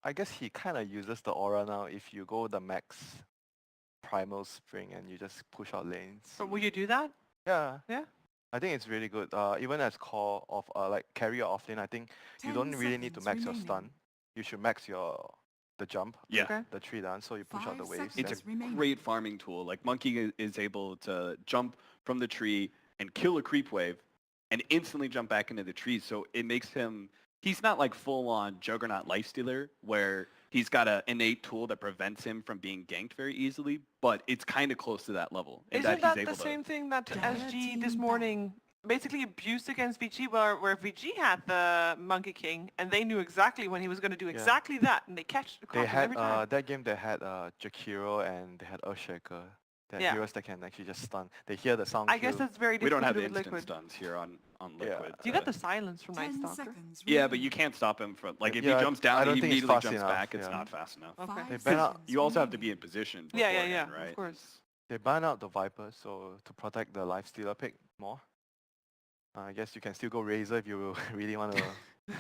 I guess he kind of uses the aura now if you go the max primal spring and you just push out lanes. But will you do that? Yeah. Yeah. I think it's really good. Even as core of like carry or offlane, I think you don't really need to max your stun. You should max the jump. Yeah. Okay. The 3 down, so you push out the waves. It's a then- great farming tool. Like Monkey is able to jump from the tree and kill a creep wave and instantly jump back into the tree. So it makes him, he's not like full on Juggernaut Lifestealer where he's got an innate tool that prevents him from being ganked very easily, but it's kind of close to that level. And Isn't that he's able the same thing that SG this morning basically abused against VG, where VG had the Monkey King, and they knew exactly when he was going to do exactly that, and they catch the They had every time. that game. They had Jakiro and they had Earthshaker. They had Yeah. heroes that can actually just stun. They hear the sound. I guess kill. that's very We don't difficult have to the do with instant Liquid. stuns here on Yeah. Liquid. You got the silence from Night 10 Stalker. seconds Yeah, but you can't stop him from, like if Yeah, he jumps I down, don't he think it's immediately fast jumps enough, back. It's yeah. not fast enough. Okay. They ban out. You also have to be in position. Yeah, beforehand, right? of course. They ban out the Viper, so to protect the Lifestealer pick more. I guess you can still go Razor if you really want to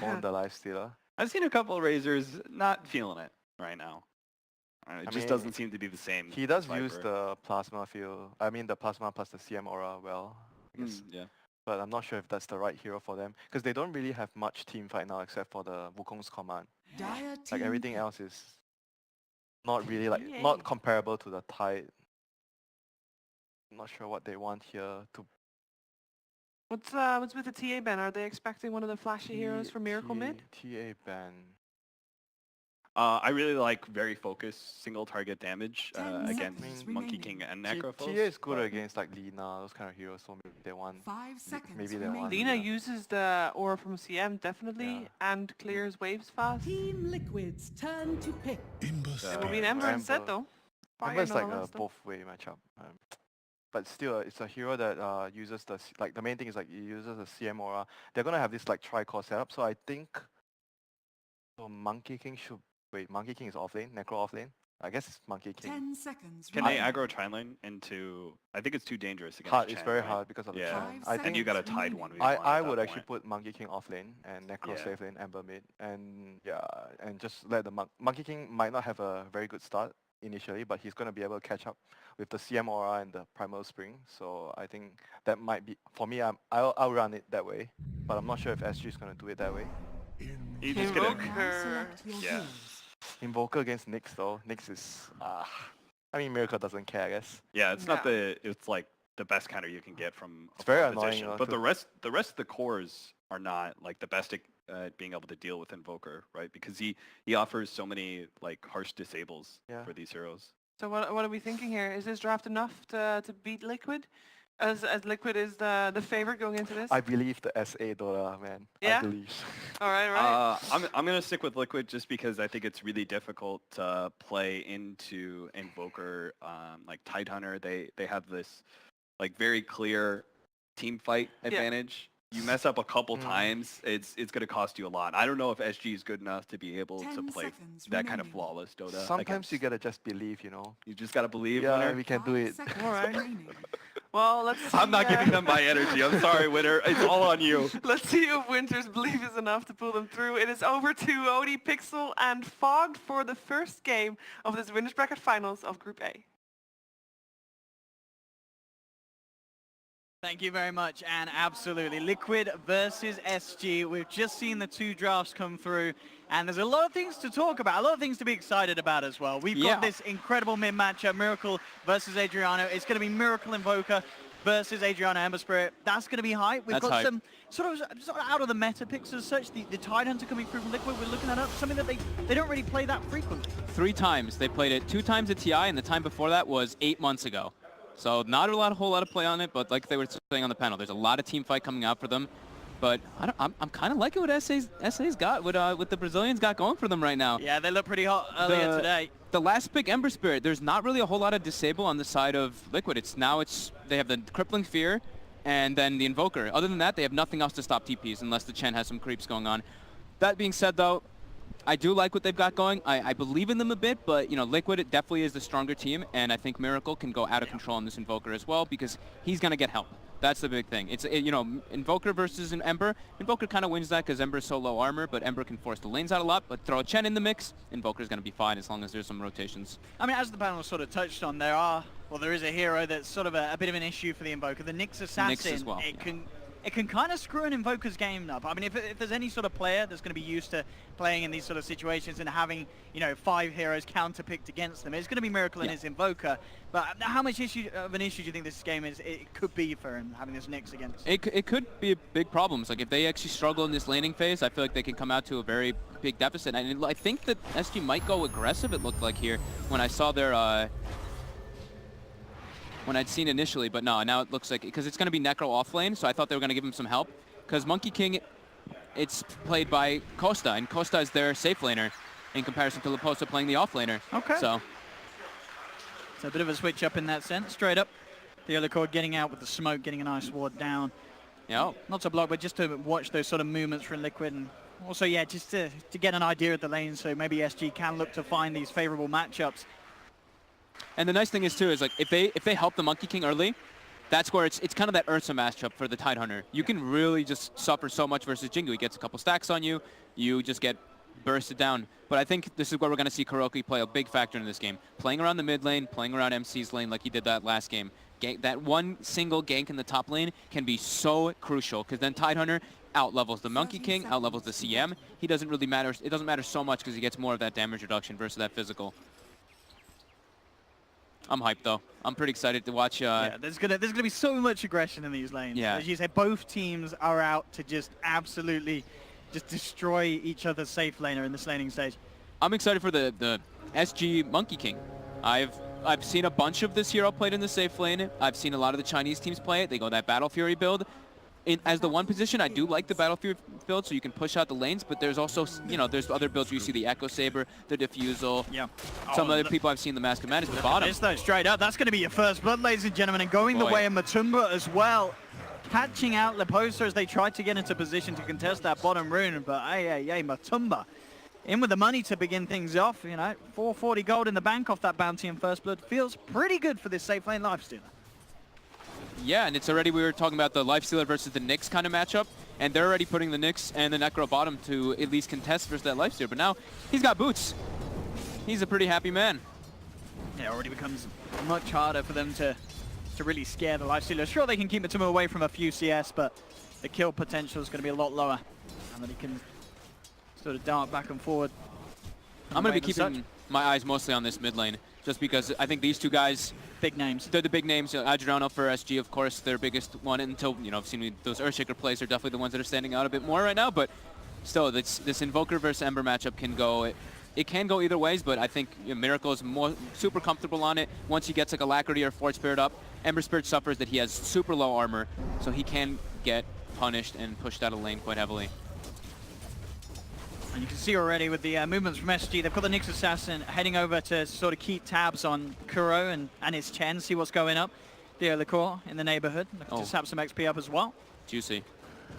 own the Lifestealer. I've seen a couple of Razors not feeling it right now. It just mean, doesn't seem to be the same. He does Viper. use the Plasma field. I mean the Plasma plus the CM aura well. I guess. Yeah. But I'm not sure if that's the right hero for them because they don't really have much team fight now except for the Wukong's command. Like everything else is not really not comparable to the Tide. I'm not sure what they want here to. What's with the TA ban? Are they expecting one of the flashy heroes from Miracle Mid? TA ban. I really like very focused single target damage 10 against seconds Monkey remaining. King and TA Necrophos. is good against like Lina, those kind of heroes. So maybe they want. 5 seconds Maybe they want. Lina uses the aura from CM definitely Yeah. and clears waves fast. Team Liquid's turn to pick. It will be an Ember instead though. Fire Ember's like a nonetheless, though. both-way matchup. But still, it's a hero that uses the the main thing is like it uses the CM aura. They're gonna have this like tri-core setup. So I think so Monkey King should wait. Monkey King is off lane, Necro off lane. I guess it's Monkey King. 10 seconds Can they remaining. aggro Trine lane into? I think it's too dangerous against Hard. Chen, It's very right? hard because of the Yeah. Chen. 5 I And think you got a seconds tied remaining. 1v1 I at would that actually point. put Monkey King off lane and Necro Yeah. safe lane, Ember mid, and yeah, and just let the Monkey King might not have a very good start initially, but he's gonna be able to catch up with the CM aura and the Primal Spring. So I think that might be for me. I'll run it that way, but I'm not sure if SG is gonna do it that way. You just get Invoke a, Now her. select your Yeah. heroes. Invoker against Nyx though. Nyx is I mean Miracle doesn't care, I guess. yeah. It's not Yeah. it's like the best counter you can get from It's a very proposition. annoying, But to- the rest of the cores are not like the best at being able to deal with Invoker, right? Because he offers so many like harsh disables Yeah. for these heroes. So what are we thinking here? Is this draft enough to beat Liquid? As Liquid is the favorite going into this? I believe the SA Dota, man. Yeah? I believe. All right. I'm gonna stick with Liquid just because I think it's really difficult to play into Invoker. Like Tidehunter, they have this like very clear team fight advantage. You mess up a couple times, it's gonna cost you a lot. I don't know if SG is good enough to be able to 10 play seconds that kind of remaining. flawless Dota. Sometimes you against- gotta just believe, you know. you just gotta believe. Yeah, Winner. we can do 5 it. seconds All right. remaining. Well, let's see, I'm not giving them my energy. I'm sorry, Winner. It's all on you. Let's see if Winter's belief is enough to pull them through. It is over to OD, Pixel, and Fogged for the first game of this Winners Bracket Finals of Group A. Thank you very much, and absolutely. Liquid versus SG. We've just seen the two drafts come through, and there's a lot of things to talk about, a lot of things to be excited about as well. We've got this incredible mid matchup, Miracle versus Adriano. It's going to be Miracle Invoker versus Adriano Ember Spirit. That's going to be hype. We've got some sort of out of the meta picks as such. The Tidehunter coming through from Liquid, we're looking at something that they don't really play that frequently. 3 times. They played it 2 times at TI, and the time before that was 8 months ago. So not a whole lot of play on it, but like they were saying on the panel, there's a lot of team fight coming out for them. But I'm kind of liking what SA's got, what the Brazilians got going for them right now. Yeah, they look pretty hot earlier today. The last pick, Ember Spirit, there's not really a whole lot of disable on the side of Liquid. They have the Crippling Fear and then the Invoker. Other than that, they have nothing else to stop TPs unless the Chen has some creeps going on. That being said, though, I do like what they've got going. I believe in them a bit, but you know, Liquid definitely is the stronger team, and I think Miracle can go out of control on this Invoker as well because he's going to get help. That's the big thing. You know, Invoker versus an Ember. Invoker kind of wins that because Ember's so low armor, but Ember can force the lanes out a lot. But throw a Chen in the mix, Invoker's going to be fine as long as there's some rotations. I mean, as the panel sort of touched on, there is a hero that's sort of a bit of an issue for the Invoker. The Nyx Assassin, as well, it can kind of screw an Invoker's game up. I mean, if there's any sort of player that's going to be used to playing in these sort of situations and having, you know, 5 heroes counterpicked against them, it's going to be Miracle and his Invoker. But how much of an issue do you think this game it could be for him, having this Nyx against? It could be a big problem. Like, if they actually struggle in this laning phase, I feel like they can come out to a very big deficit. And I think that SG might go aggressive, it looked like here, when I saw their... when I'd seen initially, but no, now it looks like, because it's going to be Necro off lane, so I thought they were going to give him some help, because Monkey King, it's played by Costa, and Costa is their safe laner in comparison to Leposa playing the off laner. Okay. So it's a bit of a switch up in that sense, straight up. The other cord getting out with the smoke, getting a nice ward down. yeah, Not to block, but just to watch those sort of movements from Liquid, and also, yeah, just to get an idea of the lane, so maybe SG can look to find these favorable matchups. and the nice thing is too is like if they help the Monkey King early, that's where it's kind of that Ursa matchup for the Tidehunter. You can really just suffer so much versus Jingu. He gets a couple stacks on you, you just get bursted down. But I think this is where we're going to see Kuroki play a big factor in this game. Playing around the mid lane, playing around MC's lane like he did that last game. That one single gank in the top lane can be so crucial, because then Tidehunter out-levels the Monkey King, out-levels the CM. He doesn't really matter. It doesn't matter so much because he gets more of that damage reduction versus that physical. I'm hyped though. I'm pretty excited to watch. Yeah, there's gonna be so much aggression in these lanes. Yeah. As you say, both teams are out to just absolutely just destroy each other's safe laner in this laning stage. I'm excited for the SG Monkey King. I've seen a bunch of this hero played in the safe lane. I've seen a lot of the Chinese teams play it. They go that Battle Fury build. As the one position, I do like the Battle Fury build, so you can push out the lanes, but there's also, you know, there's other builds where you see the Echo Saber, the Diffusal. Yeah. Some other people I've seen the Mask of Madness at the bottom. This though, straight up, that's going to be your first blood, ladies and gentlemen, and going the Boy. way of Matumba as well. Catching out Leposa as they tried to get into position to contest that bottom rune, but Matumba in with the money to begin things off. You know, 440 gold in the bank off that bounty and first blood feels pretty good for this safe lane lifestealer. Yeah, and it's already, we were talking about the Lifestealer versus the Nyx kind of matchup, and they're already putting the Nyx and the Necro bottom to at least contest versus that Lifestealer, but now he's got boots. He's a pretty happy man. Yeah, it already becomes much harder for them to really scare the Lifestealer. Sure, they can keep Matumba away from a few CS, but the kill potential is going to be a lot lower, and that he can sort of dart back and forward. I'm going to be keeping my eyes mostly on this mid lane, just because I think these two guys, big names. they're the big names. Adriano for SG, of course, their biggest one. Until, you know, I've seen those Earthshaker plays are definitely the ones that are standing out a bit more right now. But still, this Invoker versus Ember matchup can go. It can go either ways, but I think, you know, Miracle is super comfortable on it. Once he gets like Alacrity or Fort Spirit up, Ember Spirit suffers that he has super low armor, so he can get punished and pushed out of lane quite heavily. And you can see already with the movements from SG, they've got the Nyx Assassin heading over to sort of keep tabs on Kuro and his Chen, see what's going up. Theo Licor in the neighborhood, looking to sap some XP up as well. Juicy.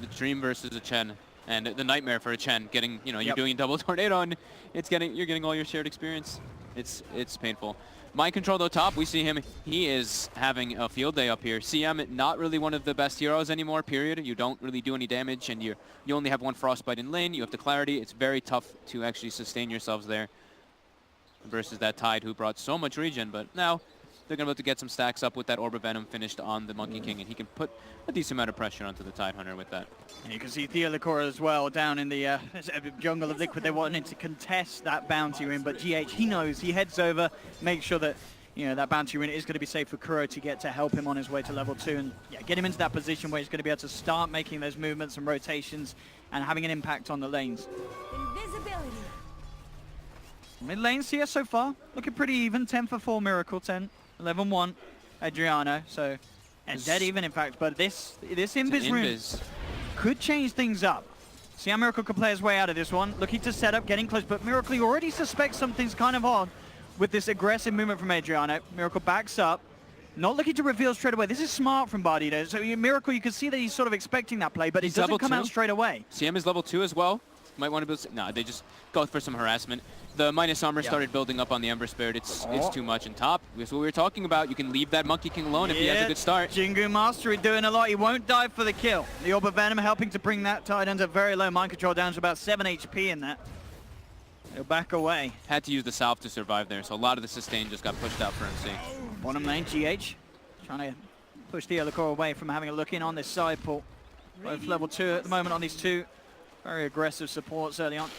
The Dream versus a Chen, and the Nightmare for a Chen. Getting, you know, you're doing a double tornado, and you're getting all your shared experience. It's painful. Mind Control though top, we see him, he is having a field day up here. CM, not really one of the best heroes anymore, period. You don't really do any damage, and you only have one Frostbite in lane, you have the clarity. It's very tough to actually sustain yourselves there versus that Tide who brought so much regen, but now they're going to be able to get some stacks up with that Orb of Venom finished on the Monkey King, and he can put a decent amount of pressure onto the Tidehunter with that. And you can see Theo Licor as well down in the jungle of Liquid. They wanted to contest that bounty rune, but GH, he knows. He heads over, makes sure that, you know, that bounty rune is going to be safe for Kuro to get to help him on his way to level 2 and get him into that position where he's going to be able to start making those movements and rotations and having an impact on the lanes. Invisibility. Mid lane CS so far, looking pretty even. 10 for 4 Miracle, 10, 11-1 Adriano, so, and dead even in fact, but this Invis rune could change things up. See how Miracle can play his way out of this one, looking to set up, getting close, but Miracle, you already suspect something's kind of odd with this aggressive movement from Adriano. Miracle backs up, not looking to reveal straight away. This is smart from Bardito. So Miracle, you can see that he's sort of expecting that play, but it doesn't come out straight away. CM is level 2 as well. might want to build... No, they just go for some harassment. The minus armor started building up on the Ember Spirit. It's too much in top. That's what we were talking about. You can leave that Monkey King alone if he has a good start. Jingu Mastery doing a lot. He won't dive for the kill. The Orb of Venom helping to bring that Titan to very low mind control down to about 7 HP in that. He'll back away. Had to use the salve to survive there, so a lot of the sustain just got pushed out for MC. Bottom lane, GH trying to push the Core away from having a look in on this side pull. Both level 2 at the moment on these two very aggressive supports early on.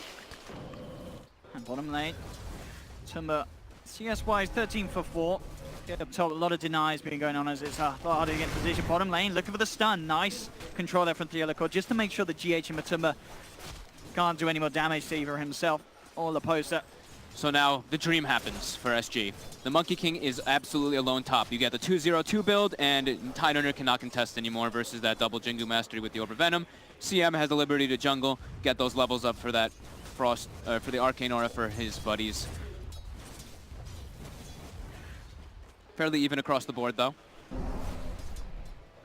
And bottom lane, Tumba, CS-wise 13 for 4. Get up top, a lot of denies being going on as it's hard to get in position. Bottom lane, looking for the stun. Nice control there from Core, just to make sure that GH and Matumba can't do any more damage to either himself or Laposa. So now the dream happens for SG. The Monkey King is absolutely alone top. You get the 2-0-2 build, and Tidehunter cannot contest anymore versus that double Jingu Mastery with the Orb of Venom. CM has the liberty to jungle, get those levels up for that Frost, for the Arcane Aura for his buddies. Fairly even across the board, though.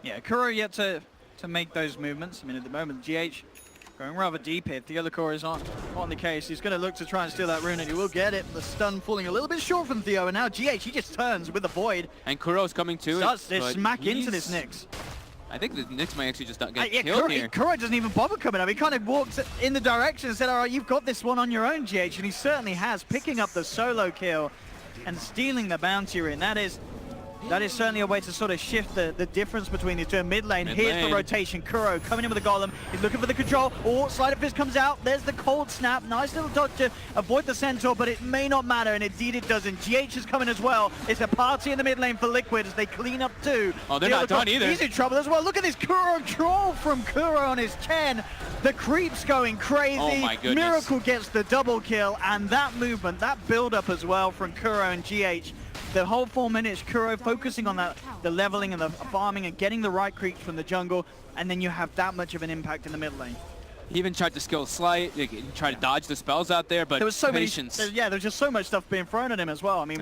Yeah, Kuro yet to make those movements. I mean, at the moment, GH going rather deep here. Theodore is on the case. He's going to look to try and steal that rune, and he will get it. The stun falling a little bit short from Theo, and now GH, he just turns with the Void. And Kuro's coming too. Starts to smack into this Nyx. I think the Nyx might actually just not get killed here. Kuro doesn't even bother coming up. He kind of walks in the direction and said, all right, you've got this one on your own, GH. And he certainly has, picking up the solo kill and stealing the bounty rune. That is certainly a way to sort of shift the difference between the two. Mid lane, here's the rotation. Kuro coming in with a golem. He's looking for the control. Oh, Sleight of Fist comes out. There's the cold snap. Nice little dodge to avoid the centaur, but it may not matter, and indeed it doesn't. GH is coming as well. It's a party in the mid lane for Liquid as they clean up too. Oh, they're not done either. He's in trouble as well. Look at this Kuro troll from Kuro on his 10. The creep's going crazy. Oh my goodness. Miracle gets the double kill, and that movement, that build up as well from Kuro and GH. The whole 4 minutes, Kuro focusing on that, the leveling and the farming and getting the right creeps from the jungle, and then you have that much of an impact in the mid lane. He even tried to skill Slight, try to dodge the spells out there, but there was so patience. There was just so much stuff being thrown at him as well. I mean,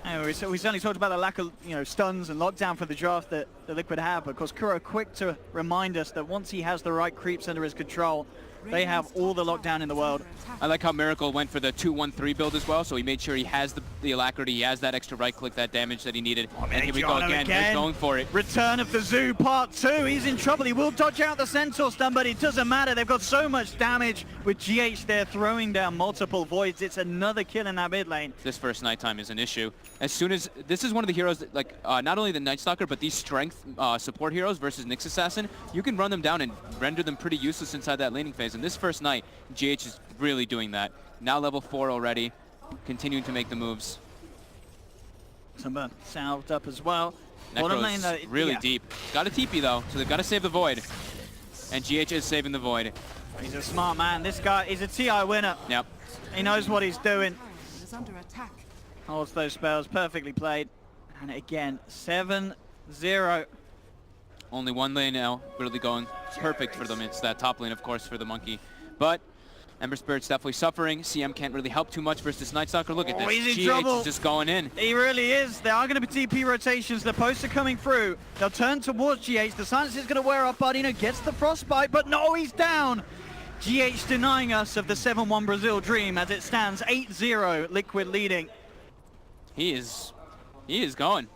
we certainly talked about the lack of stuns and lockdown for the draft that the Liquid have, but of course Kuro quick to remind us that once he has the right creeps under his control, they have all the lockdown in the world. I like how Miracle went for the 2-1-3 build as well, so he made sure he has the alacrity, he has that extra right click, that damage that he needed. Oh, man, and here we go again. He's going for it. Return of the Zoo Part 2. He's in trouble. He will dodge out the Centaur stun, but it doesn't matter. They've got so much damage with GH there throwing down multiple voids. It's another kill in that mid lane. This first nighttime is an issue. As soon as this is one of the heroes that, like, not only the Night Stalker, but these strength support heroes versus Nyx Assassin, you can run them down and render them pretty useless inside that laning phase. And this first night, GH is really doing that. Now level 4 already, continuing to make the moves. Tumba salved up as well. Necro's really deep. Got a TP though, so they've got to save the Void. And GH is saving the Void. He's a smart man. This guy, he's a TI winner. Yep. He knows what he's doing. Is under attack. Holds those spells, perfectly played. And again, 7-0. Only one lane now, really going perfect for them. It's that top lane, of course, for the Monkey. But Ember Spirit's definitely suffering. CM can't really help too much versus Night Stalker. Look at this. He's in GH trouble. is just going in. He really is. There are going to be TP rotations. The posts are coming through. They'll turn towards GH. The silence is going to wear off. Bardino gets the frostbite, but no, he's down. GH denying us of the 7-1 Brazil dream as it stands 8-0, Liquid leading. He is going.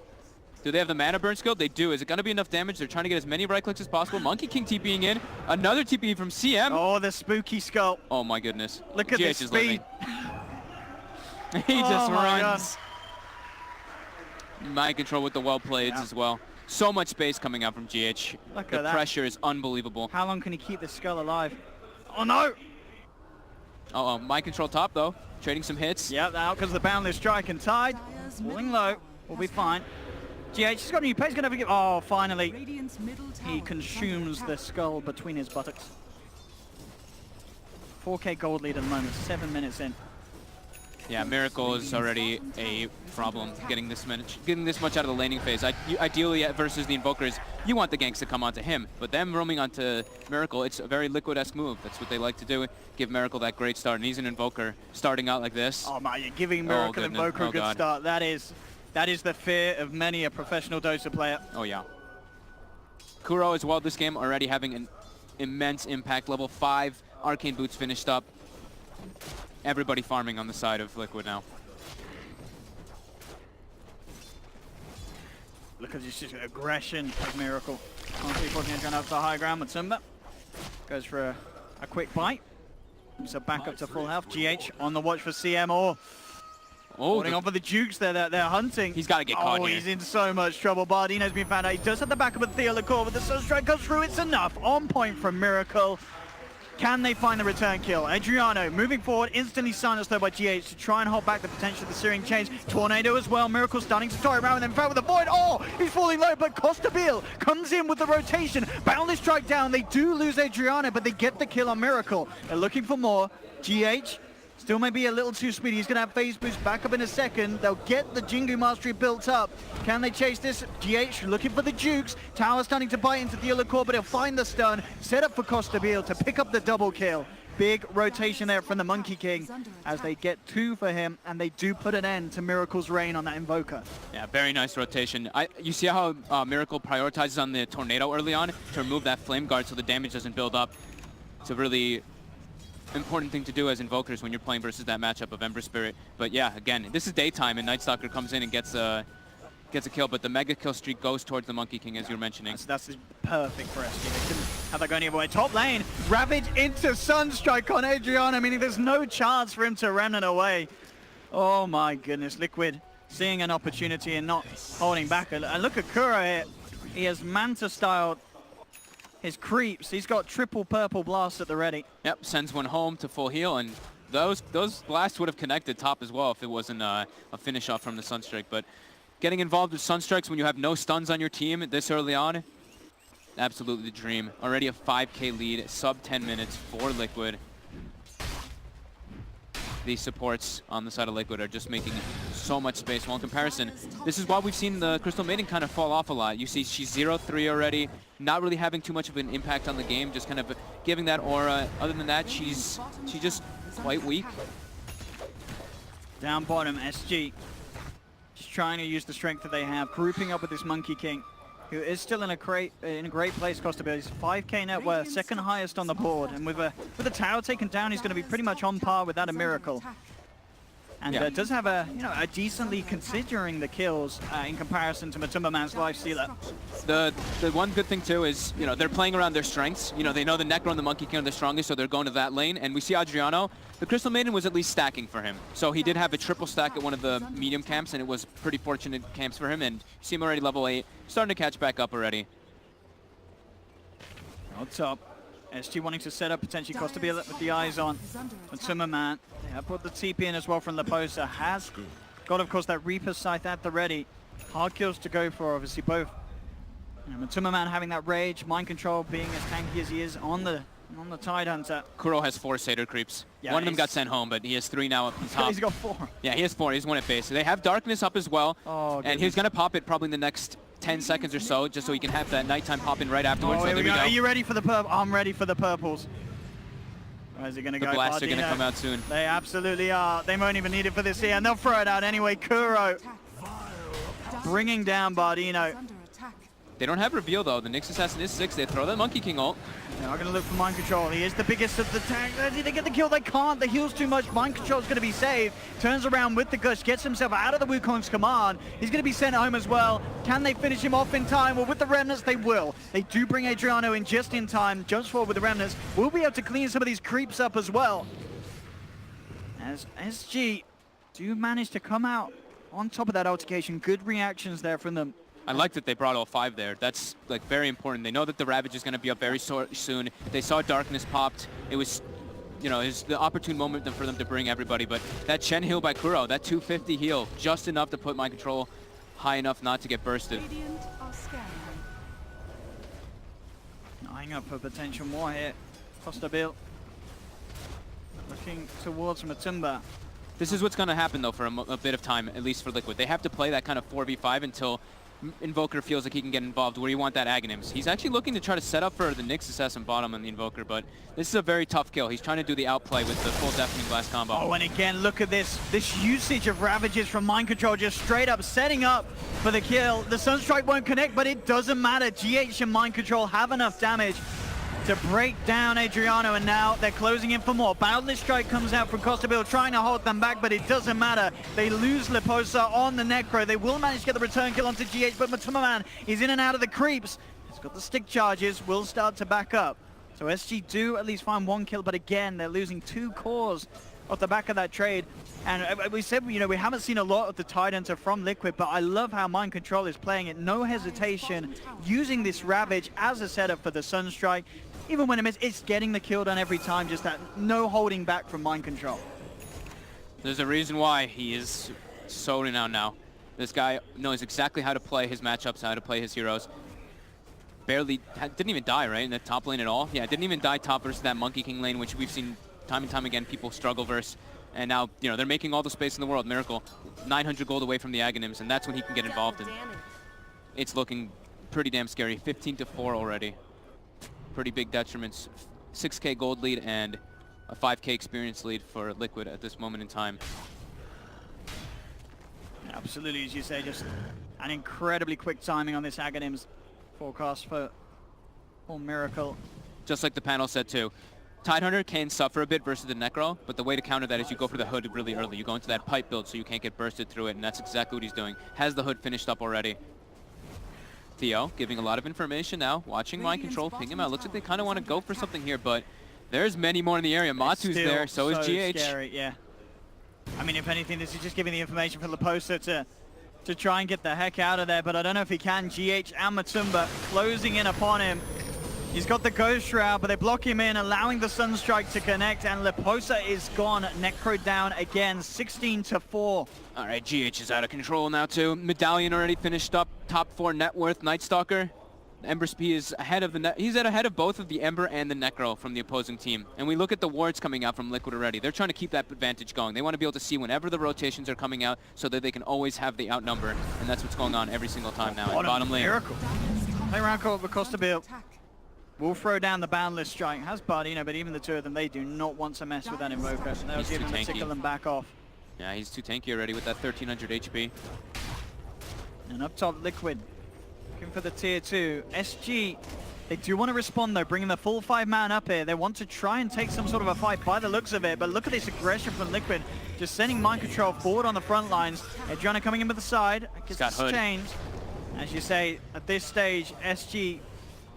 Do they have the mana burn skill? They do. Is it going to be enough damage? They're trying to get as many right clicks as possible. Monkey King TPing in. Another TP from CM. Oh, the spooky skull. Oh my goodness. Look at this speed. He just runs. Mind control with the well played as well. So much space coming out from GH. Look the at that. pressure is unbelievable. How long can he keep the skull alive? Oh no! Uh-oh, mind control top though. Trading some hits. Yep, out because the Boundless Strike and Tide. Falling low. We'll be fine. GH has got a new pace. Going to oh, finally. Radiant's middle tower He is consumes under the skull between his buttocks. 4K gold lead at the moment, 7 minutes in. Yeah, Miracle is already a problem getting this much out of the laning phase. Ideally, versus the Invokers, you want the ganks to come onto him, but them roaming onto Miracle, it's a very Liquid-esque move. That's what they like to do, give Miracle that great start, and he's an Invoker starting out like this. Oh my, you're giving Miracle Invoker a good start. That is the fear of many a professional Dota player. Oh yeah. Kuro as well this game already having an immense impact, level 5 Arcane Boots finished up. Everybody farming on the side of Liquid now. Look at this aggression of Miracle. Constantly pushing it up to the high ground. Matumba goes for a quick bite. So back up to full health. GH on the watch for CMO. Holding on for the Jukes they're hunting. He's got to get caught here. He's in so much trouble. Bardino's been found out. He does have the backup of Theo Lacour, but the Sunstrike goes through. It's enough. On point from Miracle. Can they find the return kill? Adriano moving forward, instantly silenced though by GH to try and hold back the potential of the Searing Chains. Tornado as well. Miracle starting to toy around with them. In fact, with the Void. Oh, he's falling low, but Costabile comes in with the rotation. Boundless strike down. They do lose Adriano, but they get the kill on Miracle. They're looking for more. GH still may be a little too speedy. He's going to have phase boost back up in a second. They'll get the Jingu mastery built up. Can they chase this? GH looking for the Jukes. Tower starting to bite into the Core, but he'll find the stun. Set up for Costabile to pick up the double kill. Big rotation there from the Monkey King as they get 2 for him, and they do put an end to Miracle's reign on that Invoker. Yeah, very nice rotation. You see how Miracle prioritizes on the Tornado early on to remove that Flame Guard so the damage doesn't build up. It's a really important thing to do as Invokers when you're playing versus that matchup of Ember Spirit. But yeah, again, this is daytime and Nightstalker comes in and gets a kill, but the mega kill streak goes towards the Monkey King, as you were mentioning. That's perfect for SG. They couldn't have that go any other way. Top lane, Ravage into Sunstrike on Adriano, meaning there's no chance for him to Remnant away. Oh my goodness, Liquid seeing an opportunity and not holding back. And look at Kuro here. He has Manta styled his creeps. He's got triple purple blast at the ready. Yep, sends one home to full heal, and those blasts would have connected top as well if it wasn't a finish off from the Sunstrike. But getting involved with Sunstrikes when you have no stuns on your team this early on, absolutely the dream. Already a 5k lead, sub 10 minutes for Liquid. These supports on the side of Liquid are just making so much space. Well, in comparison, this is why we've seen the Crystal Maiden kind of fall off a lot. You see she's 0-3 already, not really having too much of an impact on the game, just kind of giving that aura. Other than that, she's just quite weak. Down bottom, SG. Just trying to use the strength that they have, grouping up with this Monkey King, who is still in a great place. Costabile, he's 5k net worth, second highest on the board, and with the tower taken down, he's going to be pretty much on par with that of Miracle. And does have a decently, considering the kills in comparison to Matumba Man's Lifestealer. The one good thing too is, they're playing around their strengths. They know the Necro and the Monkey King are the strongest, so they're going to that lane. And we see Adriano, the Crystal Maiden was at least stacking for him. So he did have a triple stack at one of the medium camps, and it was pretty fortunate camps for him. And you see him already level 8, starting to catch back up already. On top, SG wanting to set up potentially Costabile with the eyes on. But Zimmerman, put the TP in as well from Laposa. Has got, of course, that Reaper Scythe at the ready. Hard kills to go for, obviously, both. Zimmerman having that rage, mind control, being as tanky as he is on the Tidehunter. Kuro has 4 Satyr creeps. Yeah, one of them got sent home, but he has 3 now up on top. He's got 4. Yeah, he has 4. He's 1 at base. So they have Darkness up as well. Oh, and he's going to pop it probably in the next 10 seconds or so, just so he can have that nighttime pop in right afterwards. Oh, so here there we we go. go. Are you ready for the purple? I'm ready for the purples. Where is he going to go? The blasts are going to Bardino. come out soon. They absolutely are. They won't even need it for this here, and they'll throw it out anyway. Kuro bringing down Bardino. They don't have reveal though. The Nyx Assassin is 6. They throw that Monkey King ult. They're not going to look for mind control. He is the biggest of the tank. Did they get the kill? They can't. The heal's too much. Mind control is going to be saved. Turns around with the gush. Gets himself out of the Wukong's command. He's going to be sent home as well. Can they finish him off in time? Well, with the remnants, they will. They do bring Adriano in just in time. Jumps forward with the remnants. We'll be able to clean some of these creeps up as well. As SG do manage to come out on top of that altercation. Good reactions there from them. I like that they brought all 5 there. That's very important. They know that the Ravage is going to be up very soon. They saw Darkness popped. It was, it's the opportune moment for them to bring everybody. But that Chen heal by Kuro, that 250 heal, just enough to put mind control high enough not to get bursted. Eyeing up for potential more here. Costabile looking towards Matumba. This is what's going to happen though for a bit of time, at least for Liquid. They have to play that kind of 4v5 until Invoker feels like he can get involved where you want that Aghanims. He's actually looking to try to set up for the Nyx Assassin bottom on the Invoker, but this is a very tough kill. He's trying to do the outplay with the full Deafening Blast combo. Oh, and again, look at this usage of Ravages from Mind Control, just straight up setting up for the kill. The Sunstrike won't connect, but it doesn't matter. GH and Mind Control have enough damage to break down Adriano, and now they're closing in for more. Boundless Strike comes out from Costabile, trying to hold them back, but it doesn't matter. They lose Liposa on the Necro. They will manage to get the return kill onto GH, but Matumaman is in and out of the creeps. He's got the stick charges, will start to back up. So SG do at least find one kill, but again, they're losing 2 cores off the back of that trade. And we said, you know, we haven't seen a lot of the Tide Enter from Liquid, but I love how Mind Control is playing it. No hesitation, using this Ravage as a setup for the Sunstrike. Even when it misses, it's getting the kill done every time, just that no holding back from Mind Control. There's a reason why he is so renowned now. This guy knows exactly how to play his matchups, how to play his heroes. Barely, didn't even die, right, in the top lane at all? Yeah, didn't even die top versus that Monkey King lane, which we've seen time and time again people struggle versus. And now, you know, they're making all the space in the world. Miracle, 900 gold away from the Aghanims, and that's when he can get involved in. It's looking pretty damn scary. 15-4 already. Pretty big detriments. 6k gold lead and a 5k experience lead for Liquid at this moment in time. Absolutely, as you say, just an incredibly quick timing on this Aghanims forecast for Miracle. Just like the panel said too. Tidehunter can suffer a bit versus the Necro, but the way to counter that is you go for the hood really early. You go into that pipe build so you can't get bursted through it, and that's exactly what he's doing. Has the hood finished up already. Theo giving a lot of information now, watching Mind Control, ping him out. Looks like they kind of want to go for something here, but there's many more in the area. Matu's there, so is GH. Scary, yeah. I mean, if anything, this is just giving the information for Liposa to try and get the heck out of there, but I don't know if he can. GH and Matumba closing in upon him. He's got the Ghost Shroud, but they block him in, allowing the Sunstrike to connect, and Liposa is gone. Necro down again, 16-4. All right, GH is out of control now too. Medallion already finished up, top 4 net worth. Night Stalker, Ember Speed is ahead of the he's ahead of both of the Ember and the Necro from the opposing team. And we look at the wards coming out from Liquid already. They're trying to keep that advantage going. They want to be able to see whenever the rotations are coming out so that they can always have the outnumber. And that's what's going on every single time now. Bottom lane. Miracle. Play around court with Costabile. Will throw down the Boundless Strike. Has Bardino, but even the two of them, they do not want to mess with that Invoker. And they'll give him a tickle and back off. Yeah, he's too tanky already with that 1300 HP. And up top, Liquid. Looking for the tier 2. SG, they do want to respond though, bringing the full 5-man up here. They want to try and take some sort of a fight by the looks of it, but look at this aggression from Liquid. Just sending Mind Control forward on the front lines. Adriana coming in with the side. He's got hood. Changed. As you say, at this stage, SG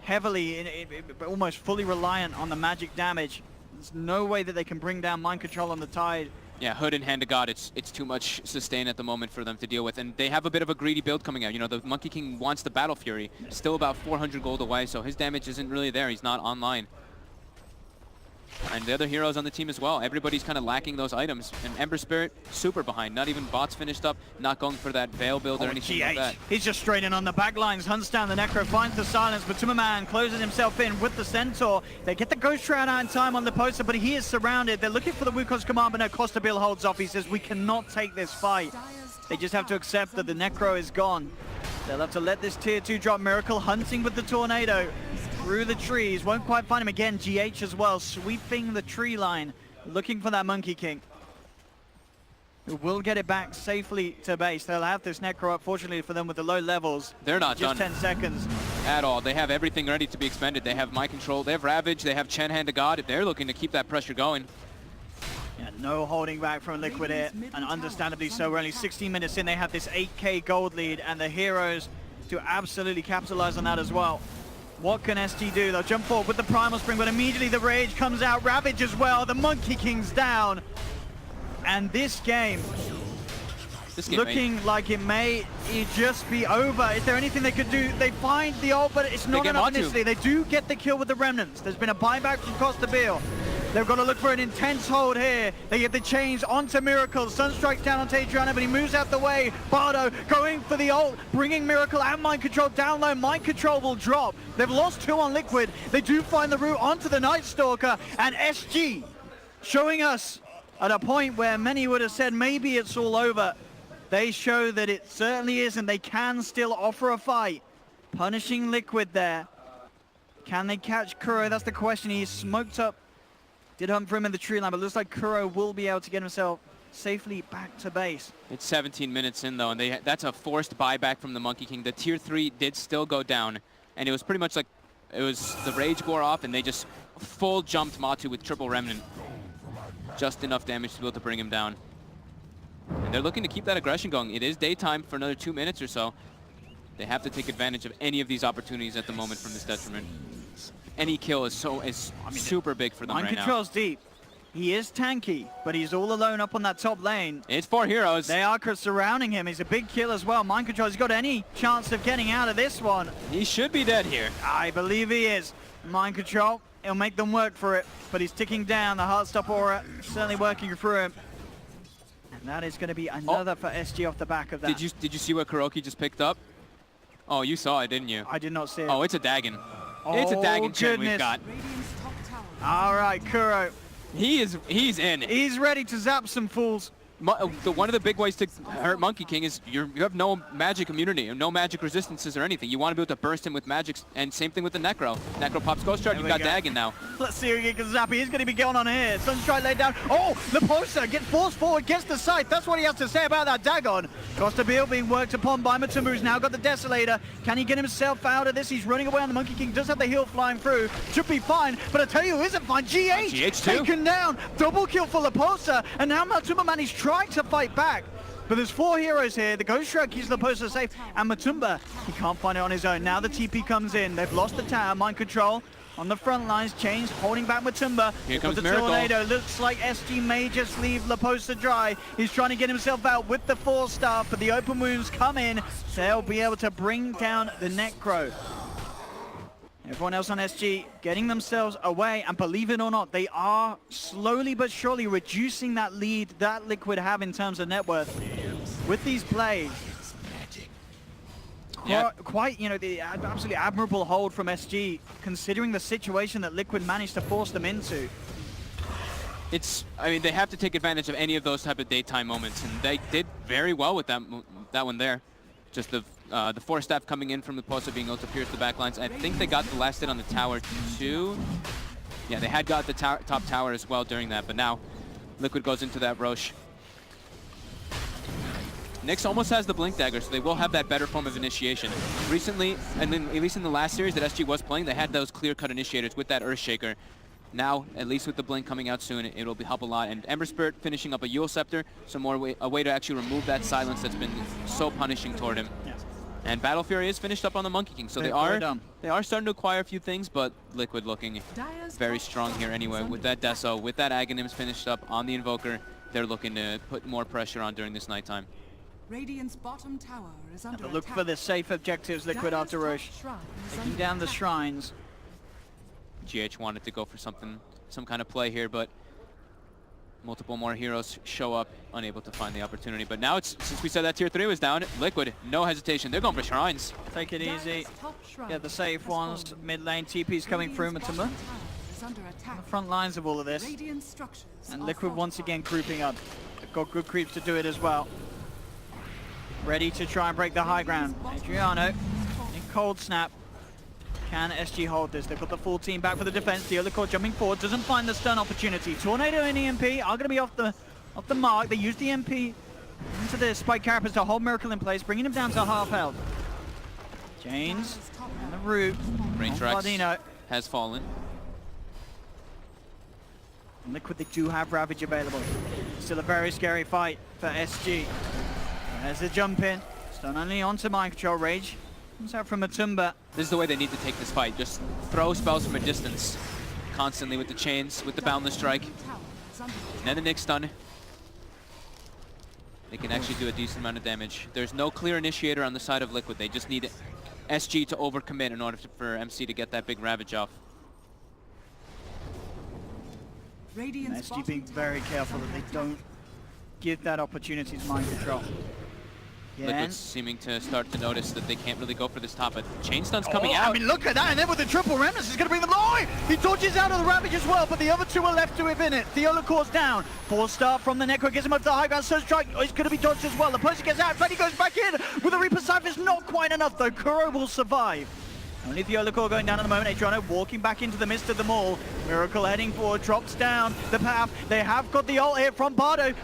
heavily, almost fully reliant on the magic damage. There's no way that they can bring down Mind Control on the Tide. Yeah, Hood and Hand of God, it's too much sustain at the moment for them to deal with. And they have a bit of a greedy build coming out. You know, the Monkey King wants the Battle Fury. Still about 400 gold away, so his damage isn't really there. He's not online. And the other heroes on the team as well. Everybody's kind of lacking those items. And Ember Spirit, super behind. Not even bots finished up. Not going for that Veil build or anything like that. He's just straight in on the back lines. Hunts down the Necro, finds the silence. But Tumaman closes himself in with the Centaur. They get the Ghost Shroud out in time on the poster, but he is surrounded. They're looking for the Wukong's command, but no, Costabile holds off. He says, we cannot take this fight. They just have to accept that the Necro is gone. They'll have to let this tier 2 drop. Miracle hunting with the Tornado through the trees. Won't quite find him again. GH as well, sweeping the tree line, looking for that Monkey King, who will get it back safely to base. They'll have this Necro up, fortunately for them, with the low levels. They're not just done 10 seconds at all. They have everything ready to be expended. They have Mind Control, they have Ravage, they have Chen Hand of God. They're looking to keep that pressure going. Yeah, no holding back from Liquid here, and understandably so. We're only 16 minutes in. They have this 8k gold lead, and the heroes to absolutely capitalize on that as well. What can SG do? They'll jump forward with the Primal Spring, but immediately the Rage comes out. Ravage as well. The Monkey King's down. And this game looking like it may just be over. Is there anything they could do? They find the ult, but it's not enough initially. They do get the kill with the Remnants. There's been a buyback from Costabile. They've got to look for an intense hold here. They get the chains onto Miracle. Sunstrike's down on Adriana, but he moves out the way. Bardo going for the ult, bringing Miracle and Mind Control down low. Mind Control will drop. They've lost 2 on Liquid. They do find the route onto the Night Stalker, and SG showing us at a point where many would have said maybe it's all over. They show that it certainly isn't. They can still offer a fight. Punishing Liquid there. Can they catch Kuro? That's the question. He's smoked up. Did hunt for him in the tree line, but looks like Kuro will be able to get himself safely back to base. It's 17 minutes in though, and that's a forced buyback from the Monkey King. The tier 3 did still go down, and it was pretty much like It was the Rage wore off, and they just full jumped Matu with triple Remnant. Just enough damage to be able to bring him down. And they're looking to keep that aggression going. It is daytime for another 2 minutes or so. They have to take advantage of any of these opportunities at the moment from this detriment. Any kill is super big for them right now. Mind control's deep. He is tanky, but he's all alone up on that top lane. It's 4 heroes. They are surrounding him. He's a big kill as well. Mind control, has got any chance of getting out of this one? He should be dead here. I believe he is. Mind control, he'll make them work for it, but he's ticking down. The Heartstop aura certainly working through him. And that is going to be another for SG off the back of that. Did you see what Kuroki just picked up? Oh, you saw it, didn't you? I did not see it. Oh, it's a Dagon. It's a Dagon chain we've got. Radiant's top tower. All right, Kuro. He's in. He's ready to zap some fools. One of the big ways to hurt Monkey King is you have no magic immunity, and no magic resistances or anything. You want to be able to burst him with magics, and same thing with the Necro. Necro pops Ghost Shard, you've got Dagon now. Let's see if he can zap. He's going to be going on here. Sunstrike laid down. Oh, Leposa gets forced forward, gets the scythe. That's what he has to say about that Dagon. Costa Beal being worked upon by Matumba, who's now got the Desolator. Can he get himself out of this? He's running away on the Monkey King. Does have the heal flying through. Should be fine, but I tell you who isn't fine. GH taken down. Double kill for Leposa, and now Matumba man is trying to fight back. But there's 4 heroes here. The Ghost Shrug keeps Leposa safe, and Matumba, he can't find it on his own. Now the TP comes in. They've lost the tower. Mind control on the front lines. Chains holding back Matumba. Here comes the Miracle. tornado. Looks like SG may just leave Leposa dry. He's trying to get himself out with the 4-star, but the open wounds come in. They'll be able to bring down the Necro. Everyone else on SG getting themselves away, and believe it or not, they are slowly but surely reducing that lead that Liquid have in terms of net worth with these plays. Yeah. Quite, the absolutely admirable hold from SG, considering the situation that Liquid managed to force them into. I mean, they have to take advantage of any of those type of daytime moments, and they did very well with that one there. Just the 4-staff coming in from the post being able to pierce the backlines. I think they got the last hit on the tower too. Yeah, they had got the top tower as well during that, but now Liquid goes into that Roche. Nyx almost has the Blink Dagger, so they will have that better form of initiation. Recently, and then at least in the last series that SG was playing, they had those clear-cut initiators with that Earthshaker. Now, at least with the Blink coming out soon, it'll help a lot. And Ember Spirit finishing up a Yule Scepter, a way to actually remove that silence that's been so punishing toward him. Yes. And Battle Fury is finished up on the Monkey King, so they are starting to acquire a few things, but Liquid looking very strong here anyway. With that Deso, with that Aghanims finished up on the Invoker, they're looking to put more pressure on during this nighttime. Radiant's bottom tower is under Look attack. for the safe objectives, Liquid after Roche. Taking down the shrines. GH wanted to go for some kind of play here, but multiple more heroes show up, unable to find the opportunity. But now since we said that tier 3 was down, Liquid, no hesitation. They're going for shrines. Take it easy. Get the safe ones. Mid lane TP's coming through. Matumba. The front lines of all of this. And Liquid once again grouping up. They've got good creeps to do it as well. Ready to try and break the high ground. Adriano in cold snap. Can SG hold this? They've got the full team back for the defense. The other core jumping forward, doesn't find the stun opportunity. Tornado and EMP are going to be off the mark. They use the EMP into the spike carapace to hold Miracle in place, bringing him down to half health. James on the root. Range Rex has fallen. And Liquid, they do have Ravage available. Still a very scary fight for SG. There's the jump in. Stun only onto Mind Control. Rage comes out from Matumba. This is the way they need to take this fight. Just throw spells from a distance. Constantly with the chains, with the Boundless Strike. And then the Nyx stun. They can actually do a decent amount of damage. There's no clear initiator on the side of Liquid. They just need SG to overcommit in order for MC to get that big Ravage off. SG being very careful that they don't give that opportunity to Mind Control. Liquid's seeming to start to notice that they can't really go for this top, but Chain Stun's coming out. I mean, look at that, and then with the triple remnants, he's going to bring them low. He dodges out of the Ravage as well, but the other two are left to within it. Theolacor's down. 4-star from the Necro gets him up to the high ground. Surge Strike is going to be dodged as well. The person gets out, Freddy goes back in with a Reaper Cypher's not quite enough, though. Kuro will survive. Only Theolacor going down at the moment. Adriano walking back into the midst of them all. Miracle heading forward, drops down the path. They have got the ult here from Bardo.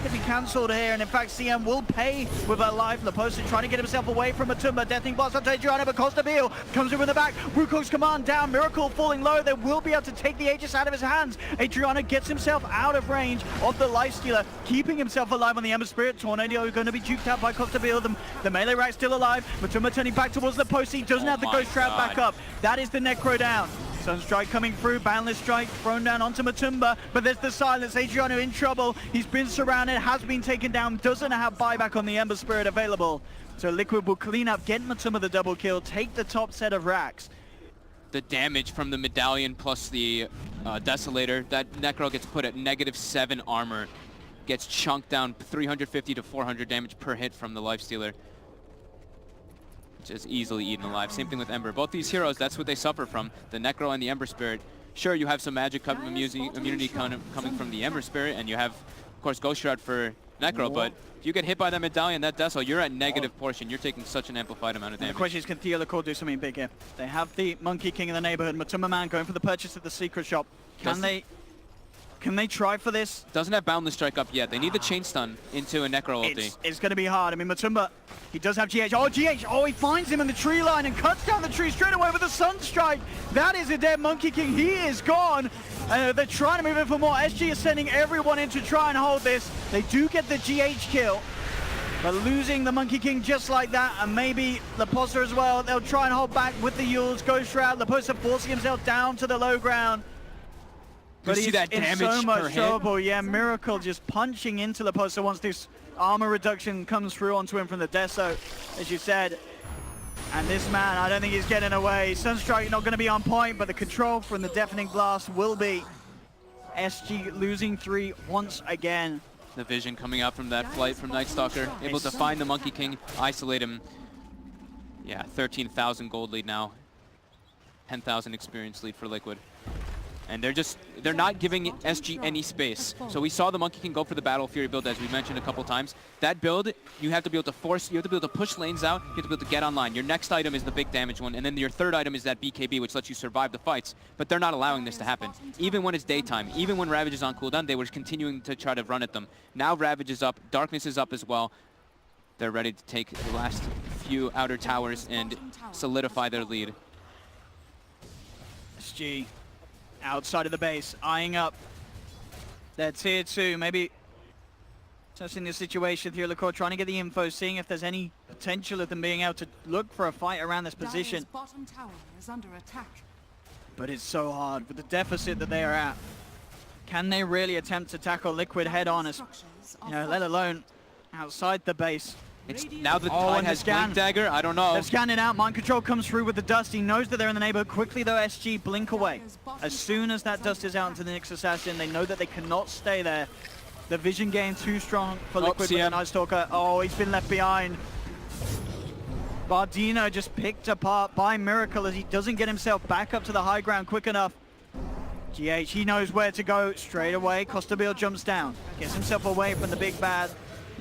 to be cancelled here, and in fact CM will pay with her life. Leposa trying to get himself away from Matumba. Deathing Blast onto Adriano, but Costabile comes in with the back. Wukong's command down, Miracle falling low. They will be able to take the Aegis out of his hands. Adriano gets himself out of range of the Lifestealer, keeping himself alive on the Ember Spirit. Tornado going to be juked out by Costabile. The melee rack still alive. Matumba turning back towards Leposa. He doesn't have the Ghost Trap back up. That is the Necro down. Sunstrike coming through, Boundless Strike thrown down onto Matumba, but there's the silence. Adriano in trouble. He's been surrounded, has been taken down, doesn't have buyback on the Ember Spirit available. So Liquid will clean up, get Matumba the double kill, take the top set of racks. The damage from the medallion plus the Desolator, that Necro gets put at -7 armor, gets chunked down 350 to 400 damage per hit from the Lifestealer. Just easily eaten alive. Same thing with Ember. Both these heroes, that's what they suffer from, the Necro and the Ember Spirit. Sure, you have some magic immunity coming from the Ember Spirit, and you have, of course, Ghost Shroud for Necro, but if you get hit by that medallion, that Desol, you're at negative portion. You're taking such an amplified amount of damage. The question is, can Theolocore do something big here? They have the Monkey King in the neighborhood. Matumba Man going for the purchase of the secret shop. Can they try for this? Doesn't have Boundless Strike up yet. They need the Chain Stun into a Necro ulti. It's going to be hard. I mean, Matumba, he does have GH. Oh, GH! Oh, he finds him in the tree line and cuts down the tree straight away with a Sunstrike. That is a dead Monkey King. He is gone. They're trying to move in for more. SG is sending everyone in to try and hold this. They do get the GH kill, but losing the Monkey King just like that, and maybe Leposa as well. They'll try and hold back with the Yules. Ghost Shroud. Leposa forcing himself down to the low ground. But he's that damage in so much per hit? trouble. Yeah, Miracle just punching into Leposa once this armor reduction comes through onto him from the Deso, as you said. And this man, I don't think he's getting away. Sunstrike not going to be on point, but the control from the Deafening Blast will be. SG losing 3 once again. The vision coming out from that flight from Night Stalker, able to find the Monkey King, isolate him. Yeah, 13,000 gold lead now. 10,000 experience lead for Liquid. And they're not giving SG any space. So we saw the Monkey King go for the Battle Fury build, as we mentioned a couple times. That build, you have to be able to force, you have to be able to push lanes out, you have to be able to get online. Your next item is the big damage one, and then your third item is that BKB, which lets you survive the fights. But they're not allowing this to happen. Even when it's daytime, even when Ravage is on cooldown, they were continuing to try to run at them. Now Ravage is up, Darkness is up as well. They're ready to take the last few outer towers and solidify their lead. SG outside of the base, eyeing up their tier 2, maybe testing the situation. Theolocore trying to get the info, seeing if there's any potential of them being able to look for a fight around this position. Bottom tower is under attack. But it's so hard with the deficit that they are at. Can they really attempt to tackle Liquid head on, as you know, let alone outside the base? It's now the Tide has Blink Dagger, I don't know. They're scanning out, Mind Control comes through with the dust. He knows that they're in the neighborhood. Quickly though, SG blink away. As soon as that dust is out into the Nyx Assassin, they know that they cannot stay there. The vision game too strong for Liquid with the Night Stalker. Oh, he's been left behind. Bardino just picked apart by Miracle as he doesn't get himself back up to the high ground quick enough. GH, he knows where to go straight away. Costabile jumps down, gets himself away from the big bad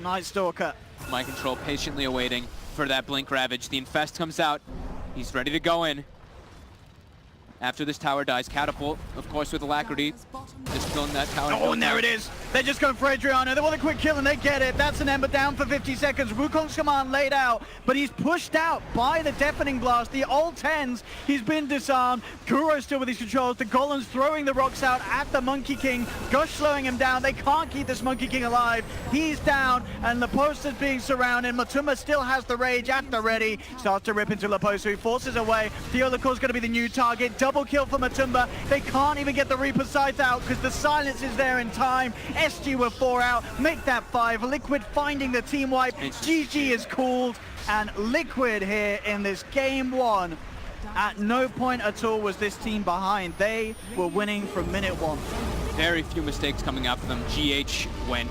Night Stalker. Mind Control patiently awaiting for that Blink Ravage. The Infest comes out. He's ready to go in. After this tower dies, Catapult, of course, with Alacrity, just killing that tower. Oh, and there it is. They're just going for Adriano. They want a quick kill, and they get it. That's an Ember down for 50 seconds. Wukong's command laid out, but he's pushed out by the Deafening Blast. The old 10s, he's been disarmed. Kuro still with his controls. The Golems throwing the rocks out at the Monkey King. Gush slowing him down. They can't keep this Monkey King alive. He's down, and Leposa's being surrounded. Matumba still has the Rage at the ready. Starts to rip into Leposa, who forces away. Theolocore's going to be the new target. Double kill for Matumba. They can't even get the Reaper Scythe out because the silence is there in time. SG were 4 out, make that 5. Liquid finding the team wipe. GG is called, and Liquid here in this game 1. At no point at all was this team behind. They were winning from minute 1. Very few mistakes coming out for them. GH went